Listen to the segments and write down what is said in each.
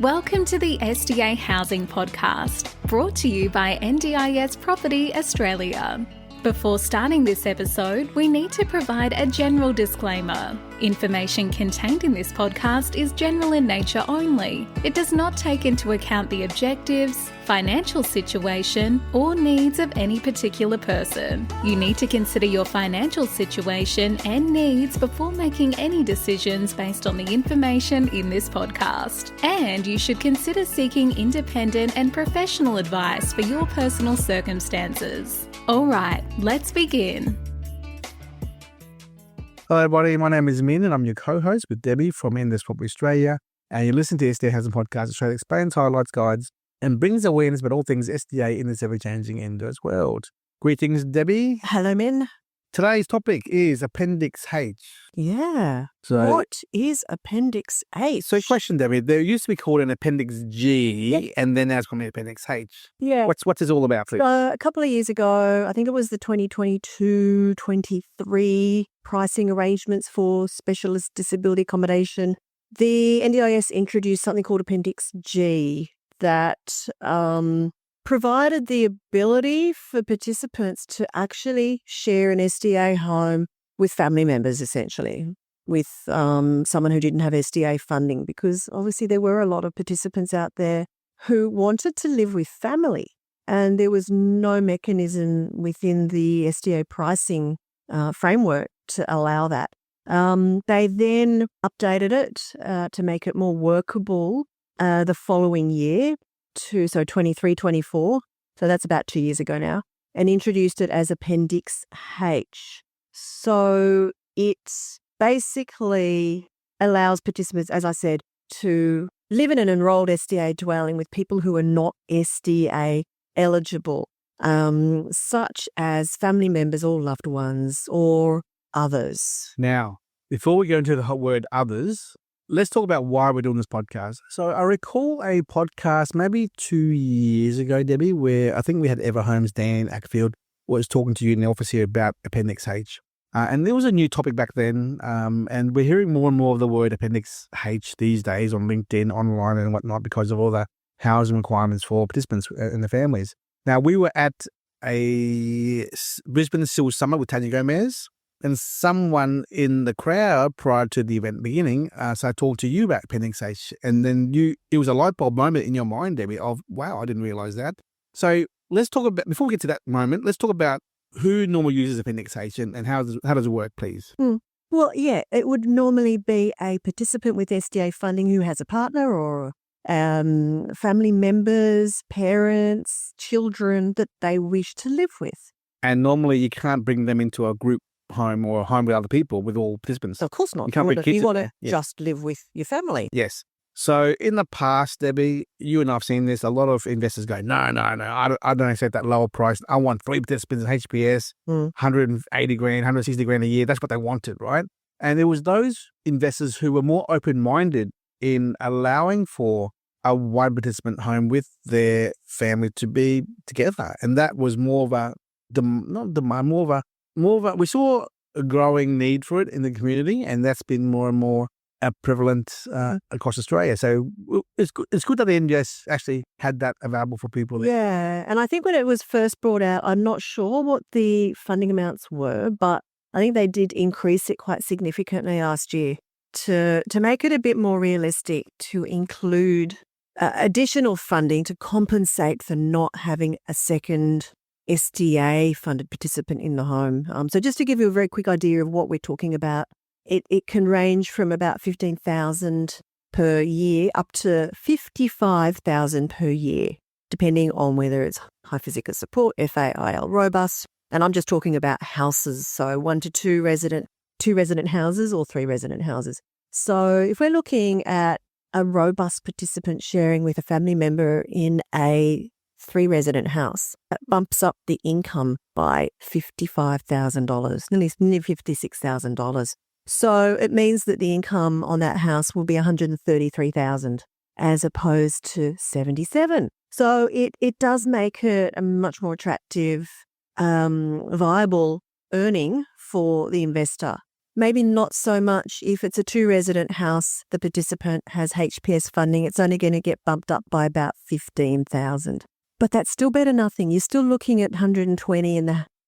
Welcome to the SDA Housing Podcast, brought to you by NDIS Property Australia. Before starting this episode, we need to provide a general disclaimer. Information contained in this podcast is general in nature only. It does not take into account the objectives, financial situation, or needs of any particular person. You need to consider your financial situation and needs before making any decisions based on the information in this podcast. And you should consider seeking independent and professional advice for your personal circumstances. All right, let's begin. Hello everybody, my name is Minh and I'm your co-host with Debbie from NDIS Property Australia, and you listen to SDA Housing Podcast. Australia explains, highlights, guides and brings awareness about all things SDA in this ever-changing NDIS world. Greetings, Debbie. Hello, Minh. Today's topic is Appendix H. Yeah. So, what is Appendix H? So question, Debbie, there used to be called an Appendix G, and then now it's called an Appendix H. Yeah. What's this all about, please? A couple of years ago, I think it was the 2022-23 pricing arrangements for specialist disability accommodation, the NDIS introduced something called Appendix G that provided the ability for participants to actually share an SDA home with family members, essentially, with someone who didn't have SDA funding, because obviously there were a lot of participants out there who wanted to live with family, and there was no mechanism within the SDA pricing framework to allow that. They then updated it to make it more workable the following year, so 23-24, so that's about 2 years ago now, and introduced it as Appendix H. So it basically allows participants, as I said, to live in an enrolled SDA dwelling with people who are not SDA eligible, such as family members or loved ones or others. Now, before we go into the hot word others, let's talk about why we're doing this podcast. So I recall a podcast maybe 2 years ago, Debbie, where I think we had Ever Homes, Dan Ackfield, was talking to you in the office here about Appendix H. And there was a new topic back then, and we're hearing more and more of the word Appendix H these days on LinkedIn, online and whatnot, because of all the housing requirements for participants and their families. Now, we were at a Brisbane Silver Summit with Tanya Gomez, and someone in the crowd prior to the event beginning, so I talked to you about Appendix H, and then it was a light bulb moment in your mind, Debbie, of, wow, I didn't realize that. So let's talk about, before we get to that moment, let's talk about who normally uses Appendix H and how does it work, please? Well, yeah, it would normally be a participant with SDA funding who has a partner or family members, parents, children that they wish to live with. And normally you can't bring them into a group home or a home with other people, with all participants. Of course not. You can't bring kids. You want to just live with your family. Yes. So in the past, Debbie, you and I have seen this, a lot of investors go, no, I don't accept that lower price. I want 3 participants in HPS, 180 grand, 160 grand a year. That's what they wanted, right? And there was those investors who were more open-minded in allowing for a one participant home with their family to be together. And that was more of a, we saw a growing need for it in the community, and that's been more and more prevalent across Australia. So it's good that the NDIS actually had that available for people. Yeah, and I think when it was first brought out, I'm not sure what the funding amounts were, but I think they did increase it quite significantly last year to make it a bit more realistic, to include additional funding to compensate for not having a second SDA-funded participant in the home. So just to give you a very quick idea of what we're talking about, it can range from about $15,000 per year up to $55,000 per year, depending on whether it's high physical support, FAIL robust, and I'm just talking about houses, so 1 to 2 resident houses or 3 resident houses. So if we're looking at a robust participant sharing with a family member in a 3 resident house, that bumps up the income by $55,000, nearly $56,000. So it means that the income on that house will be $133,000 as opposed to $77,000. So it does make it a much more attractive, viable earning for the investor. maybe not so much if it's a 2-resident house, the participant has HPS funding, it's only going to get bumped up by about 15,000. But that's still better than nothing. You're still looking at 120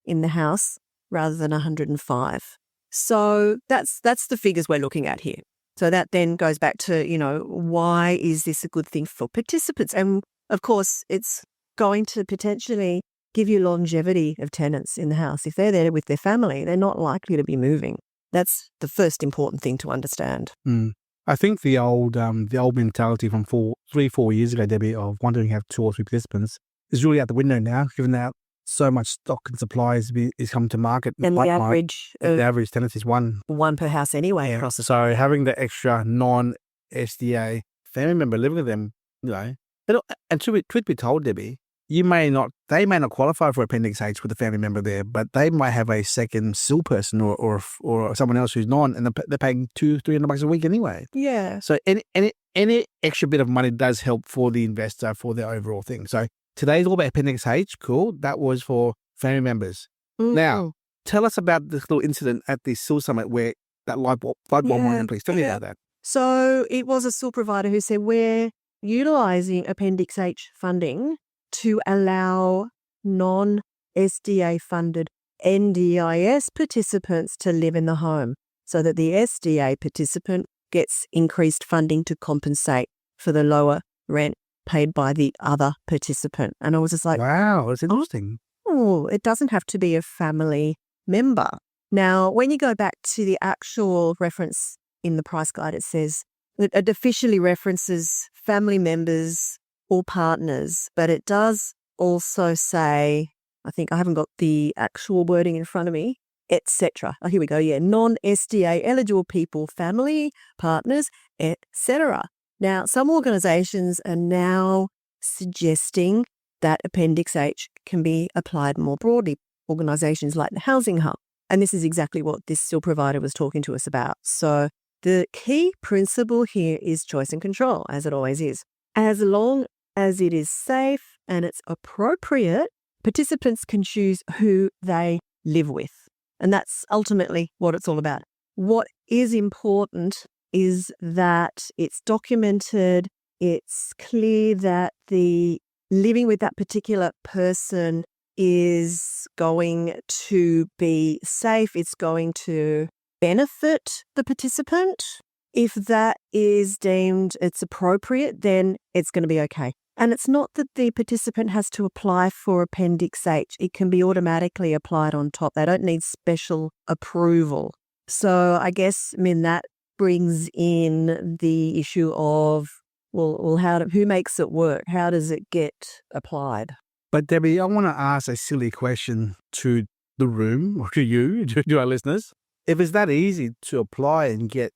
in the house rather than 105. So that's the figures we're looking at here. So that then goes back to, why is this a good thing for participants? And of course, it's going to potentially give you longevity of tenants in the house. If they're there with their family, they're not likely to be moving. That's the first important thing to understand. I think the old mentality from 3-4 years ago, Debbie, of wanting to have 2 or 3 participants is really out the window now, given that so much stock and supply is coming to market. And the average tenancy is one per house anyway. Yeah. So having the extra non-SDA family member living with them, and truth be told, Debbie, they may not qualify for Appendix H with a family member there, but they might have a second SIL person or someone else who's non, and they're paying $200-300 a week anyway. Yeah. So any extra bit of money does help for the investor for their overall thing. So today's all about Appendix H. Cool. That was for family members. Mm-hmm. Now, tell us about this little incident at the SIL Summit where that light bulb went on, please. Tell me about that. So it was a SIL provider who said, we're utilising Appendix H funding to allow non-SDA funded NDIS participants to live in the home so that the SDA participant gets increased funding to compensate for the lower rent paid by the other participant. And I was just like, wow, that's interesting. Oh, it doesn't have to be a family member. Now, when you go back to the actual reference in the price guide, it says it officially references family members or partners, but it does also say, I think I haven't got the actual wording in front of me, etc. Oh, here we go. Yeah, non-SDA eligible people, family, partners, etc. Now, some organisations are now suggesting that Appendix H can be applied more broadly. Organisations like the Housing Hub. And this is exactly what this SIL provider was talking to us about. So the key principle here is choice and control, as it always is. As long as it is safe and it's appropriate, participants can choose who they live with. And that's ultimately what it's all about. What is important is that it's documented, it's clear that the living with that particular person is going to be safe, it's going to benefit the participant. If that is deemed it's appropriate, then it's going to be okay. And it's not that the participant has to apply for Appendix H. It can be automatically applied on top. They don't need special approval. So I guess, that brings in the issue of, who makes it work? How does it get applied? But Debbie, I want to ask a silly question to the room, or to you, to our listeners. If it's that easy to apply and get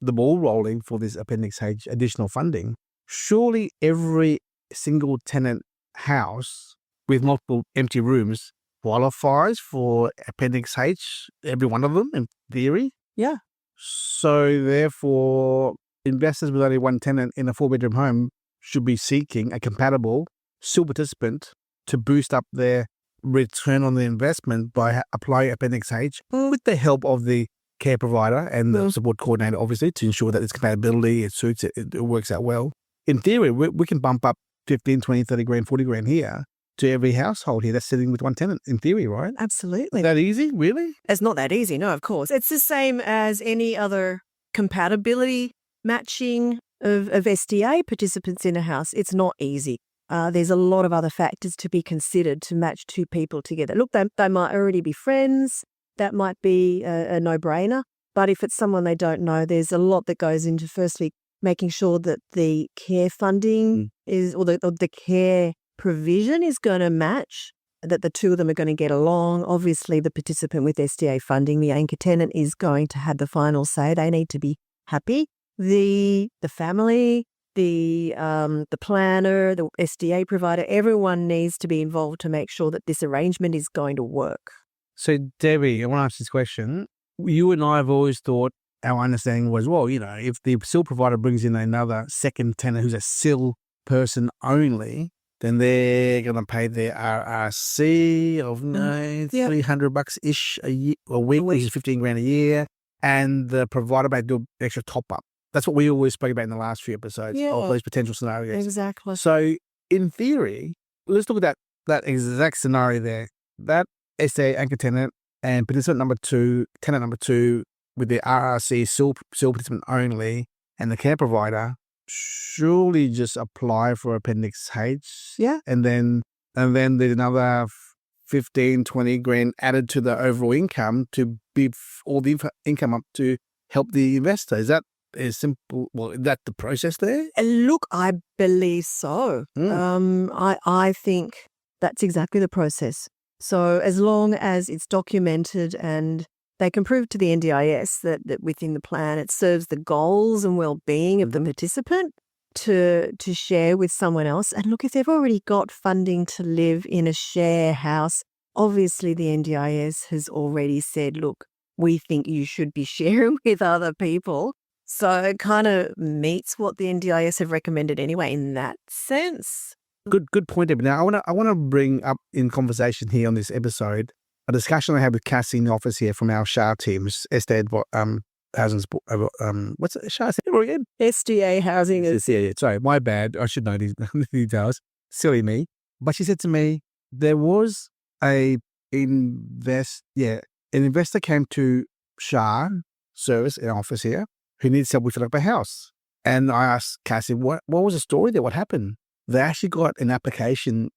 the ball rolling for this Appendix H additional funding, surely every single tenant house with multiple empty rooms qualifies for Appendix H, every one of them in theory? Yeah. So therefore, investors with only one tenant in a 4-bedroom home should be seeking a compatible SIL participant to boost up their return on the investment by applying Appendix H with the help of the care provider and the support coordinator, obviously, to ensure that it's compatibility, it suits it, it works out well. In theory, we can bump up 15, 20, 30 grand, 40 grand here to every household here that's sitting with one tenant, in theory, right? Absolutely. Is that easy, really? It's not that easy, no, of course. It's the same as any other compatibility matching of SDA participants in a house. It's not easy. There's a lot of other factors to be considered to match 2 people together. Look, they might already be friends. That might be a no-brainer. But if it's someone they don't know, there's a lot that goes into, firstly, making sure that the care funding is, or the care provision is going to match, that the 2 of them are going to get along. Obviously, the participant with SDA funding, the anchor tenant, is going to have the final say. They need to be happy. The family, the planner, the SDA provider, everyone needs to be involved to make sure that this arrangement is going to work. So, Debbie, I want to ask this question. You and I have always thought, our understanding was, if the SIL provider brings in another second tenant who's a SIL person only, then they're going to pay their RRC of $300-ish a week, which is 15 grand a year. and the provider may do an extra top-up. That's what we always spoke about in the last few episodes of those potential scenarios. Exactly. So in theory, let's look at that exact scenario there. That SDA anchor tenant and participant number 2, tenant number 2 with the RRC SIL participant only and the care provider surely just apply for Appendix H. Yeah. And then there's another 15, 20 grand added to the overall income to beef all the income up to help the investor. Is that as simple? Well, is that the process there? Look, I believe so. I think that's exactly the process. So as long as it's documented and they can prove to the NDIS that within the plan it serves the goals and well-being of the participant to share with someone else. And look, if they've already got funding to live in a share house, obviously the NDIS has already said, look, we think you should be sharing with other people. So it kind of meets what the NDIS have recommended anyway in that sense. Good point, Debbie. Now, I want to bring up in conversation here on this episode a discussion I had with Cassie in the office here from our SHAR teams, SDA Housing, what's it, SHAR again? SDA Housing is... Yeah, sorry, my bad. I should know these details. Silly me. But she said to me, there was an investor came to SHAR service in our office here who needs help with up a house. And I asked Cassie, what was the story there? What happened? They actually got an application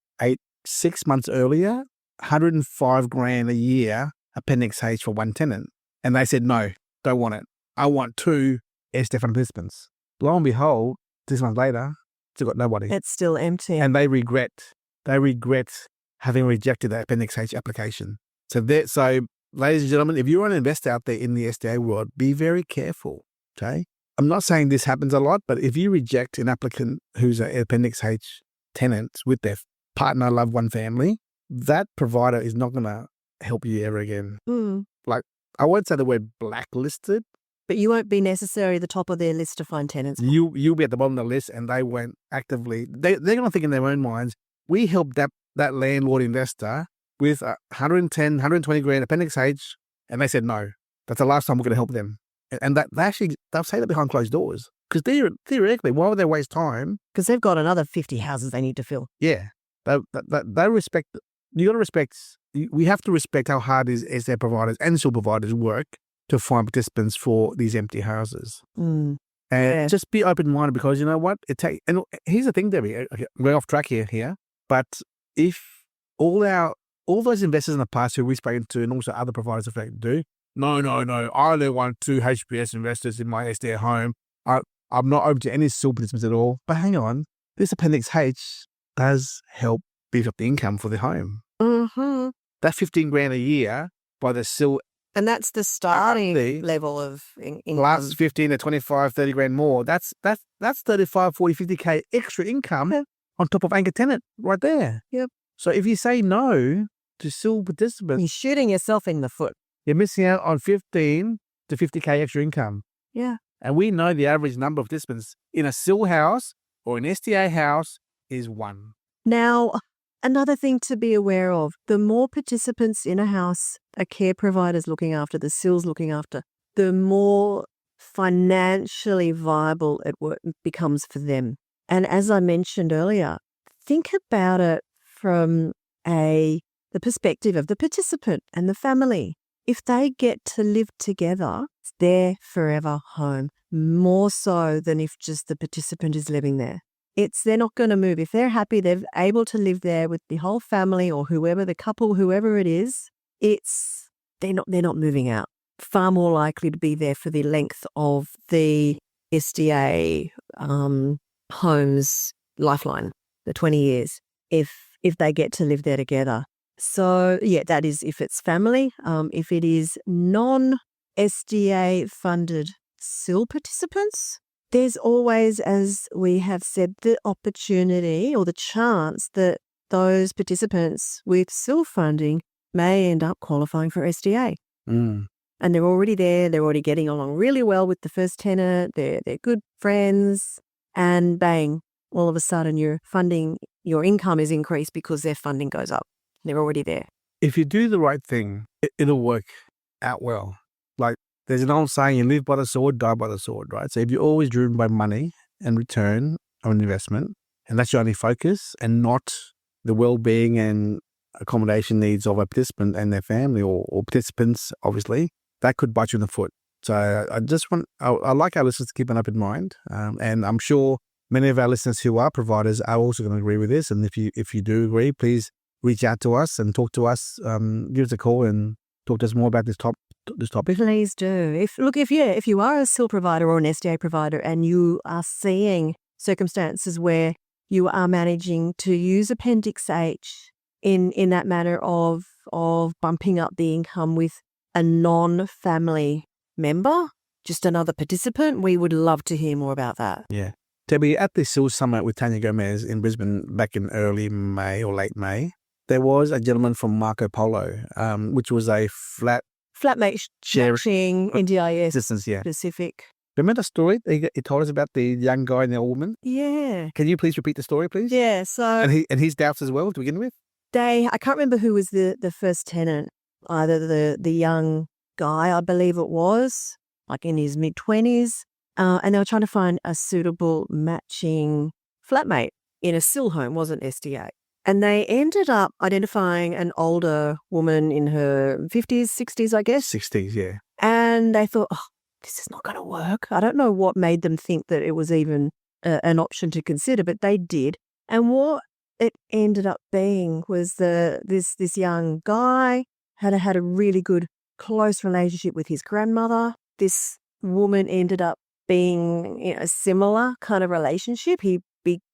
6 months earlier, 105 grand a year, Appendix H for one tenant. And they said, no, don't want it. I want 2 SDA participants. Lo and behold, 6 months later, still got nobody. It's still empty. And they regret having rejected the Appendix H application. So ladies and gentlemen, if you're an investor out there in the SDA world, be very careful, okay? I'm not saying this happens a lot, but if you reject an applicant who's an Appendix H tenant with their partner, loved one, family, that provider is not going to help you ever again. Like, I won't say the word blacklisted. But you won't be necessarily the top of their list to find tenants. You'll be at the bottom of the list, and they won't actively. They're going to think in their own minds, we helped that landlord investor with 110, 120 grand Appendix H, and they said no. That's the last time we're going to help them. And they'll say that behind closed doors. Because theoretically, why would they waste time? Because they've got another 50 houses they need to fill. Yeah. They respect, you got to respect, we have to respect how hard their providers and SIL providers work to find participants for these empty houses. And just be open-minded, because you know what? And here's the thing, Debbie, okay, I'm going off track here, but if all those investors in the past who we've spoken to and also other providers have spoken to, no, I only want 2 HPS investors in my SDA home. I'm not open to any SIL participants at all. But hang on, this Appendix H does help beef up the income for the home. Mm-hmm. That 15 grand a year by the SIL. And that's the starting level of income. Plus 15 to 25, 30 grand more. That's 35, 40, 50K extra income on top of anchor tenant right there. Yep. So if you say no to SIL participants, you're shooting yourself in the foot. You're missing out on 15 to 50K extra income. Yeah. And we know the average number of participants in a SIL house or an SDA house is 1. Now, another thing to be aware of, the more participants in a house a care provider's looking after, the SIL's looking after, the more financially viable it becomes for them. And as I mentioned earlier, think about it from the perspective of the participant and the family. If they get to live together, it's their forever home, more so than if just the participant is living there. They're not going to move. If they're happy, they're able to live there with the whole family or whoever, the couple, whoever it is, they're not moving out. Far more likely to be there for the length of the SDA home's lifeline, the 20 years, if they get to live there together. So, yeah, that is if it's family. If it is non-SDA funded SIL participants, there's always, as we have said, the opportunity or the chance that those participants with SIL funding may end up qualifying for SDA. And they're already there. They're already getting along really well with the first tenant. They're good friends. And bang, all of a sudden your income is increased because their funding goes up. They're already there. If you do the right thing, it'll work out well. Like, There's an old saying, you live by the sword, die by the sword, right? So if you're always driven by money and return on investment, and that's your only focus and not the well-being and accommodation needs of a participant and their family or participants, obviously, that could bite you in the foot. So I like our listeners to keep an open mind. And I'm sure many of our listeners who are providers are also going to agree with this. And if you do agree, please reach out to us and talk to us, give us a call and talk to us more about this topic. Please do. If you are a SIL provider or an SDA provider and you are seeing circumstances where you are managing to use Appendix H in that manner of bumping up the income with a non-family member, just another participant, we would love to hear more about that. Yeah. Debbie, at the SIL Summit with Tanya Gomez in Brisbane back in early May or late May, there was a gentleman from Marco Polo, which was a flatmate sharing NDIS assistance, yeah. specific. Remember the story he told us about the young guy and the old woman? Yeah. Can you please repeat the story, please? Yeah. So and his doubts as well to begin with? I can't remember who was the first tenant, either the young guy, I believe it was, like in his mid-20s, and they were trying to find a suitable matching flatmate in a SIL home, wasn't SDA. And they ended up identifying an older woman in her 50s, 60s, I guess. 60s, yeah. And they thought, this is not going to work. I don't know what made them think that it was even an option to consider, but they did. And what it ended up being was this young guy had a really good, close relationship with his grandmother. This woman ended up being a similar kind of relationship.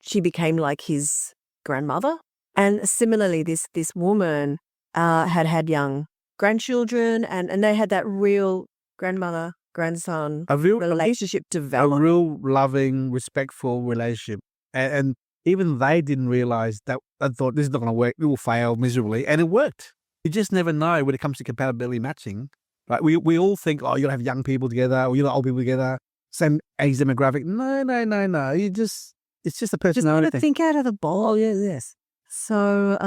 She became like his grandmother. And similarly, this woman had young grandchildren, and they had that real grandmother-grandson relationship develop. A real loving, respectful relationship. And even they didn't realize that. I thought, this is not going to work. It will fail miserably. And it worked. You just never know when it comes to compatibility matching. Right? We all think, you're going to have young people together or you're old people together, same age demographic. No. It's just a personality thing. Think out of the box. Oh, yes. So,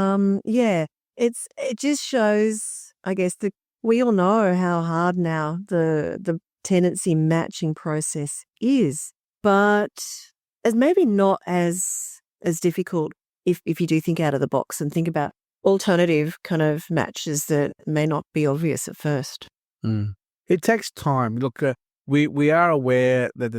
it just shows, I guess, that we all know how hard now the tenancy matching process is, but it's maybe not as difficult if you do think out of the box and think about alternative kind of matches that may not be obvious at first. It takes time. Look, we are aware that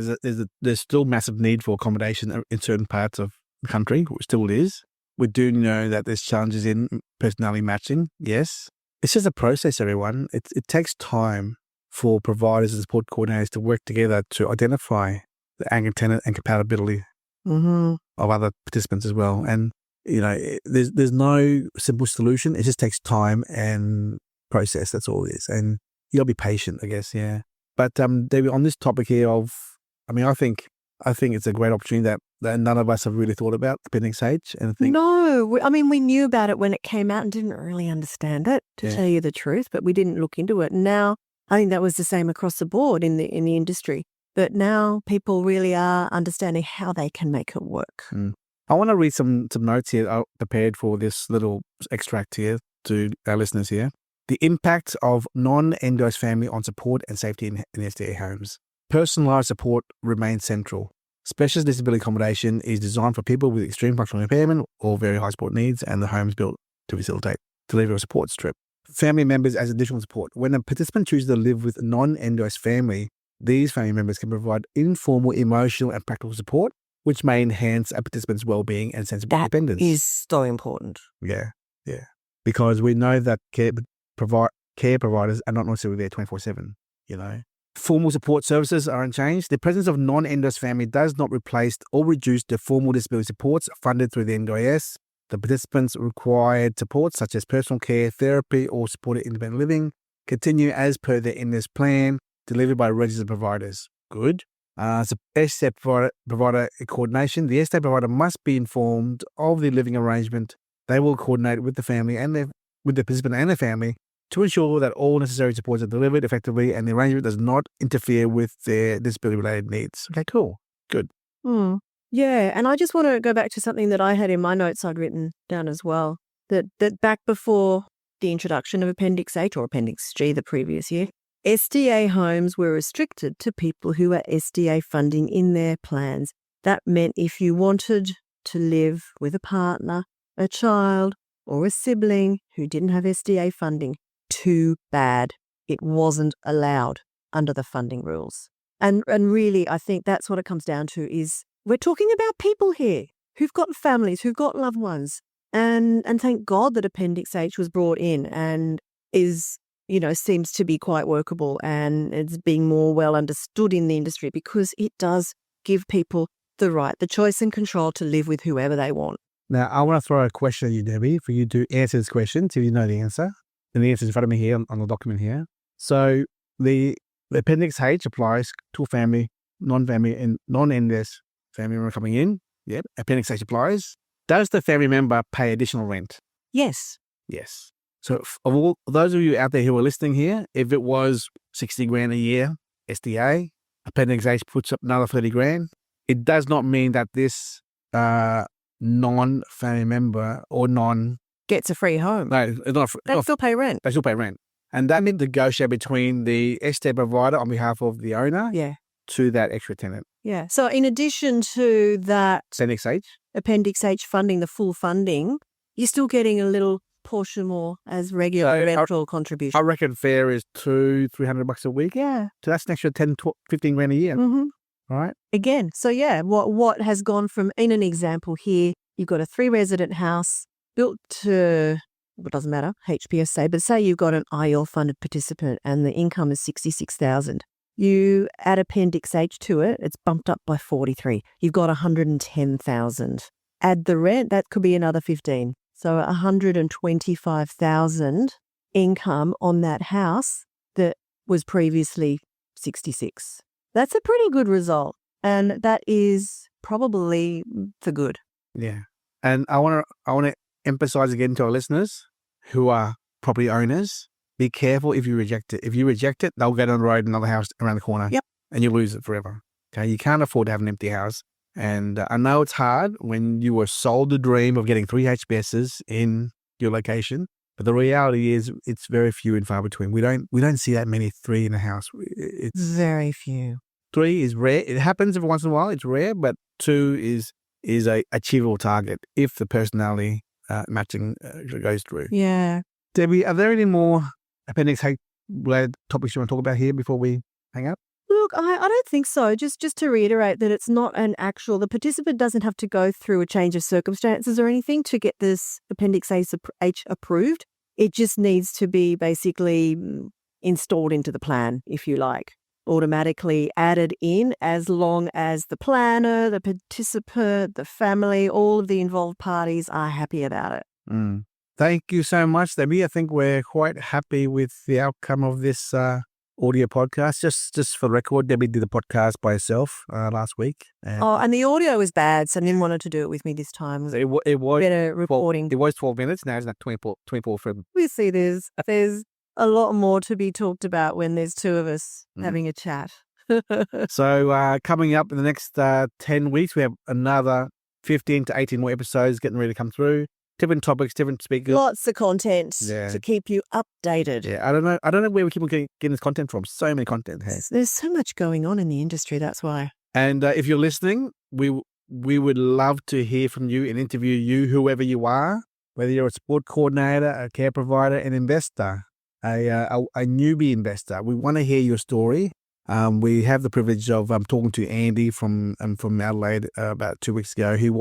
there's still massive need for accommodation in certain parts of the country, which still is. We do know that there's challenges in personality matching. Yes. It's just a process, everyone. It takes time for providers and support coordinators to work together to identify the anchor tenant and compatibility of other participants as well. And, there's no simple solution. It just takes time and process. That's all it is. And you got to be patient, I guess. Yeah. But, David, on this topic here I think it's a great opportunity that none of us have really thought about, Appendix H. No, we knew about it when it came out and didn't really understand it, to tell you the truth, but we didn't look into it. Now, I think that was the same across the board in the industry. But now people really are understanding how they can make it work. I want to read some notes here I prepared for this little extract here to our listeners here. The impact of non-NDIS family on support and safety in SDA homes. Personalised support remains central. Specialist disability accommodation is designed for people with extreme functional impairment or very high support needs, and the home is built to facilitate delivery of support strip. Family members as additional support. When a participant chooses to live with a non-NDIS family, these family members can provide informal, emotional and practical support, which may enhance a participant's well-being and sense of independence. That is so important. Yeah. Because we know that care providers are not necessarily there 24/7, Formal support services are unchanged. The presence of non-NDIS family does not replace or reduce the formal disability supports funded through the NDIS. The participants' required supports, such as personal care, therapy, or supported independent living, continue as per their NDIS plan, delivered by registered providers. Good. So SDA provider coordination. The SDA provider must be informed of the living arrangement. They will coordinate with the family and with the participant and their family to ensure that all necessary supports are delivered effectively and the arrangement does not interfere with their disability-related needs. Okay, cool. Good. Yeah, and I just want to go back to something that I had in my notes I'd written down as well, that back before the introduction of Appendix H or Appendix G the previous year, SDA homes were restricted to people who had SDA funding in their plans. That meant if you wanted to live with a partner, a child, or a sibling who didn't have SDA funding, too bad. It wasn't allowed under the funding rules. And really, I think that's what it comes down to is we're talking about people here who've got families, who've got loved ones. And thank God that Appendix H was brought in and is, seems to be quite workable and it's being more well understood in the industry because it does give people the right, the choice and control to live with whoever they want. Now, I want to throw a question at you, Debbie, for you to answer this question till you know the answer. And the answer is in front of me here on the document here. So the Appendix H applies to family, non-family, and non-NS family member coming in. Yep, Appendix H applies. Does the family member pay additional rent? Yes. Yes. So of all those of you out there who are listening here, if it was 60 grand a year, SDA, Appendix H puts up another 30 grand. It does not mean that this non-family member or gets a free home. No, it's not. They still pay rent. They still pay rent. And that means negotiate between the SDA provider on behalf of the owner to that extra tenant. Yeah. So in addition to that Appendix H funding, the full funding, you're still getting a little portion more as regular rental contribution. I reckon fair is $200-300 a week. Yeah. So that's an extra 10-15 grand a year. Mm-hmm. Right. Again, so what has gone from, in an example here, you've got a 3-resident house built to, it doesn't matter, HPSA, but say you've got an IL funded participant and the income is $66,000. You add Appendix H to it, it's bumped up by 43. You've got $110,000. Add the rent, that could be another 15. So $125,000 income on that house that was previously 66. That's a pretty good result. And that is probably for good. Yeah. And I want to emphasize again to our listeners who are property owners, be careful if you reject it. If you reject it, they'll get on the road, another house around the corner. Yep. And you lose it forever. Okay. You can't afford to have an empty house. And I know it's hard when you were sold the dream of getting 3 HBSs in your location, but the reality is it's very few and far between. We don't see that many 3 in a house. It's very few. 3 is rare. It happens every once in a while. It's rare, but 2 is a achievable target if the personality matching goes through. Yeah. Debbie, are there any more Appendix H related topics you want to talk about here before we hang up? Look, I don't think so. Just to reiterate that it's not an actual, the participant doesn't have to go through a change of circumstances or anything to get this Appendix H approved. It just needs to be basically installed into the plan, if you like, automatically added in as long as the planner, the participant, the family, all of the involved parties are happy about it. Mm. Thank you so much, Debbie. I think we're quite happy with the outcome of this audio podcast. Just for the record, Debbie did the podcast by herself last week. And the audio was bad, so I didn't want her to do it with me this time. It was better reporting. It was 12 minutes. Now it's not 24 from. We see there's a lot more to be talked about when there's 2 of us having a chat. So coming up in the next 10 weeks, we have another 15 to 18 more episodes getting ready to come through. Different topics, different speakers. Lots of content to keep you updated. Yeah, I don't know where we keep on getting this content from. So many content. Hey. There's so much going on in the industry, that's why. And if you're listening, we would love to hear from you and interview you, whoever you are, whether you're a support coordinator, a care provider, an investor, a newbie investor. We want to hear your story. We have the privilege of talking to Andy from Adelaide about 2 weeks ago, who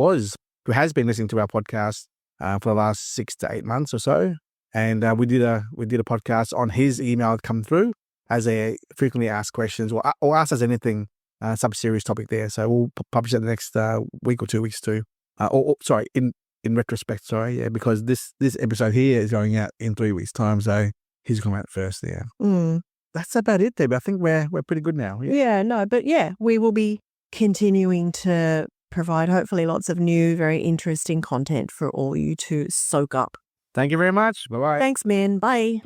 has been listening to our podcast for the last 6 to 8 months or so, and we did a podcast on his email come through as a frequently asked questions or ask us anything sub-serious topic there. So we'll publish it the next week or 2 weeks too. In retrospect, because this episode here is going out in 3 weeks' time, so he's going out first there. That's about it, Deb. I think we're pretty good now. We will be continuing to provide hopefully lots of new, very interesting content for all you to soak up. Thank you very much. Bye-bye. Thanks, man. Bye.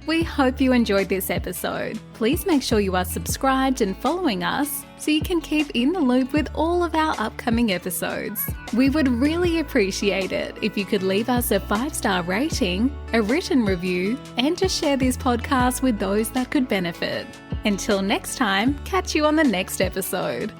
We hope you enjoyed this episode. Please make sure you are subscribed and following us so you can keep in the loop with all of our upcoming episodes. We would really appreciate it if you could leave us a 5-star rating, a written review, and to share this podcast with those that could benefit. Until next time, catch you on the next episode.